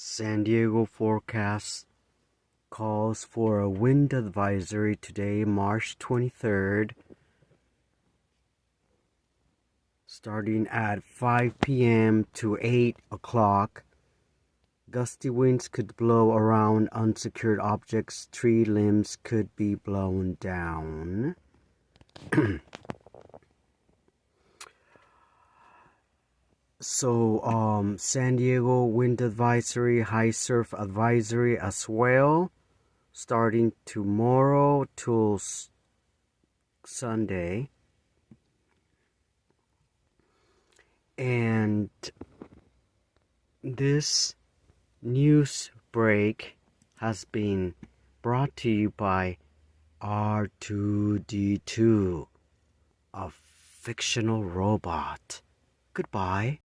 San Diego forecast calls for a wind advisory today, March 23rd, starting at 5 p.m. to 8 o'clock. Gusty winds could blow around unsecured objects. Tree limbs could be blown down. San Diego wind advisory, high surf advisory as well, starting tomorrow till Sunday. And this news break has been brought to you by R2D2, a fictional robot. Goodbye.